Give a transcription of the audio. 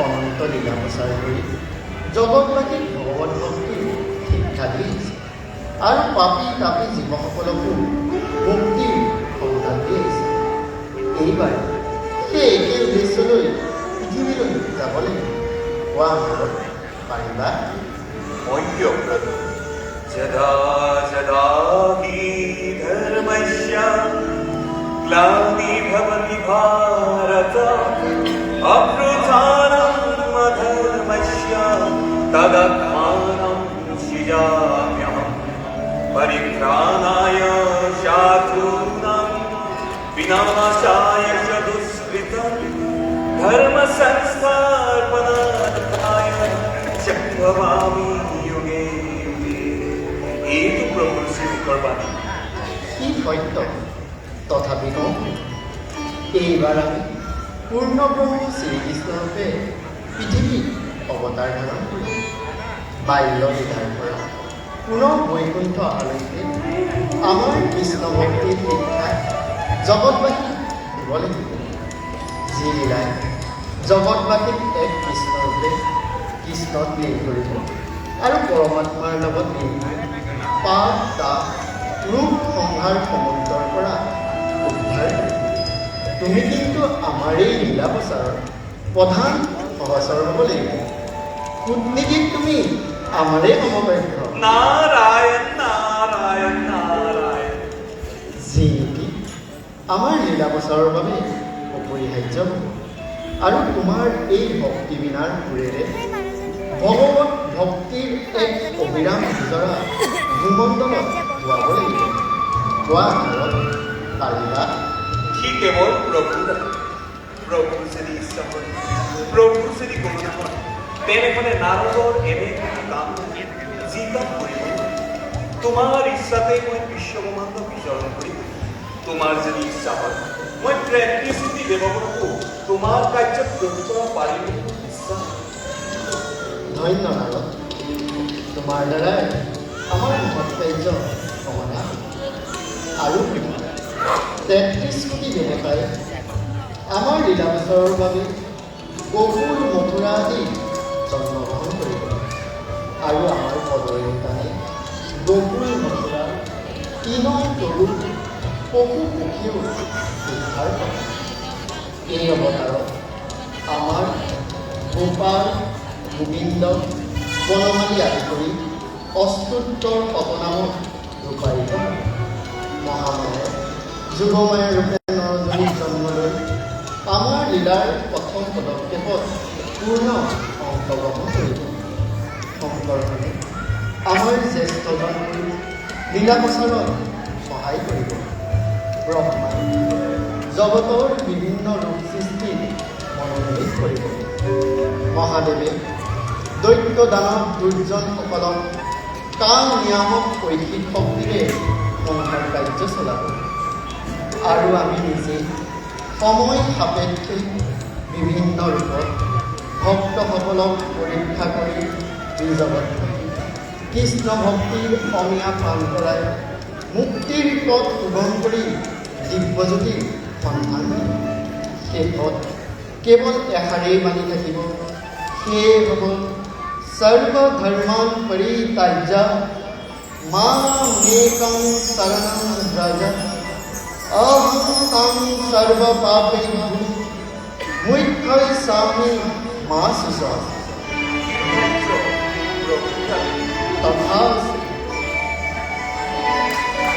অনন্ত লীলা প্ৰচাৰ কৰি জগতবাসীক ভগৱত ভক্তিৰ শিক্ষা দি আহিছে আৰু পাপী তাপী জীৱসকলকো মুক্তিৰ সন্ধান দি আহিছে। এইবাৰ সেই একে উদ্দেশ্যলৈ পৃথিৱীলৈ যাব লাগিব। কোৱা ভাৰত পাৰিবা? মন্যব্ৰত যদা যদা হি ধৰ্মস্য গ্লানি ভবতি ভারত অভ্যুত্থানম অধর্মস্য তদাত্মানম সৃজাম্যহম পরিত্রাণায় সাধূনাং বিনাশায় চ দুষ্কৃতম ধর্ম সংস্থাপনার্থনায় সম্ভবামি যুগে যুগে। এইটো প্ৰভুৰ শ্ৰীমুখৰ বাণী। কি সত্য! তথাপি কওঁ, এইবাৰ আমি পূৰ্ণব্ৰহ্ম শ্ৰীকৃষ্ণৰূপে পৃথিৱীত অৱতাৰ ধাৰণ কৰিম। বাল্য লীলাৰ পৰা পুনৰ বৈকুণ্ঠ আলৈকে আমাৰ কৃষ্ণ ভক্তিৰ শিক্ষা জগতবাসীক দিব লাগিব। যি লীলাই জগতবাসীক এক কৃষ্ণৰূপে কৃষ্ণত লীন কৰিব আৰু পৰমাত্মাৰ লগত লীন হৈ পাপ তাপ ৰূপ সংহাৰ সমুদ্ৰৰ পৰা উদ্ধাৰ কৰিব। তুমি কিন্তু আমাৰ এই লীলা প্ৰচাৰৰ প্ৰধান সহচৰ হ'ব লাগিব। কূটনীতিত তুমি আমাৰেই সমবাধ্য। নাৰায়ণ নাৰায়ণ নাৰায়ণ। যি নীতি আমাৰ লীলা প্ৰচাৰৰ বাবে অপৰিহাৰ্য হ'ব আৰু তোমাৰ এই ভক্তি বিনাৰ সুৰেৰে ভগৱত ভক্তিৰ এক অবিৰাম বিজৰা ভূমণ্ডলত গোৱাব লাগিব। কোৱা ভাৰত পাৰিবা? সি কেৱল প্ৰভু প্ৰভু যদি ইচ্ছা হয়, প্ৰভু যদি কৰোণা হয়, তেনেহ'লে নাৰদৰ এনে কাম যি কাম কৰিব। তোমাৰ ইচ্ছাতে মই বিশ্বব্ৰহ্মাণ্ড বিচৰণ কৰিম। তোমাৰ যদি ইচ্ছা হয়, মই ৩৩ কোটি দেৱগণকো তোমাৰ কাৰ্যত প্ৰয়োগ কৰিব পাৰিম বুলি বিশ্বাস। ধন্য নাৰদ, তোমাৰ দ্বাৰাই আমাৰ মহৎ কাৰ্য সমাধা আৰু ৩৩ কোটি দেৱতাই আমাৰ লীলা প্ৰচাৰৰ বাবে গকুল মথুৰা আদি জন্মগ্ৰহণ কৰিব আৰু আমাৰ পদৰে কাৰণে গকুল মথুৰা তিন তৰু পশু পক্ষীও উদ্ধাৰ কৰে। এই অৱতাৰত আমাৰ গোপাল গোবিন্দ বনমালী আদি কৰি অস্তুত্বৰ অপনামত ৰূপায়িত মহামায়ে যোগমায়া ৰূপে নৰজনীক জন্ম লৈ আমাৰ লীলাৰ প্ৰথম পদক্ষেপত পূৰ্ণ অংশগ্ৰহণ কৰিব। শংকৰজনে আমাৰ জ্যেষ্ঠজন কৰি লীলা প্ৰচাৰত সহায় কৰিব। ব্ৰহ্মাই জগতৰ বিভিন্ন ৰূপ সৃষ্টিত মনোনিৱেশ কৰিব। মহাদেৱে দৈত্য দানৱ দুৰ্জনসকলক কাল নিয়ামক ঐহিক শক্তিৰে সংহাৰ কাৰ্য চলাব আৰু আমি নিজে সময় সাপেক্ষে বিভিন্ন ৰূপত ভক্তসকলক পৰীক্ষা কৰি বীজগত কৃষ্ণ ভক্তিৰ অমিয়া প্ৰাণ কৰাই মুক্তিৰ পথ সুগম কৰি দিব্যজ্যোতিৰ সন্ধান দিম। শেষত কেৱল এষাৰেই বাণী থাকিব, সেয়ে হ'ব সৰ্বধৰ্মান পৰিত্যাজ্য মামেকং শৰণং ব্ৰজ অহং तं সৰ্বপাপেভ্যো মুখ্যৈষামি মা শুচঃ।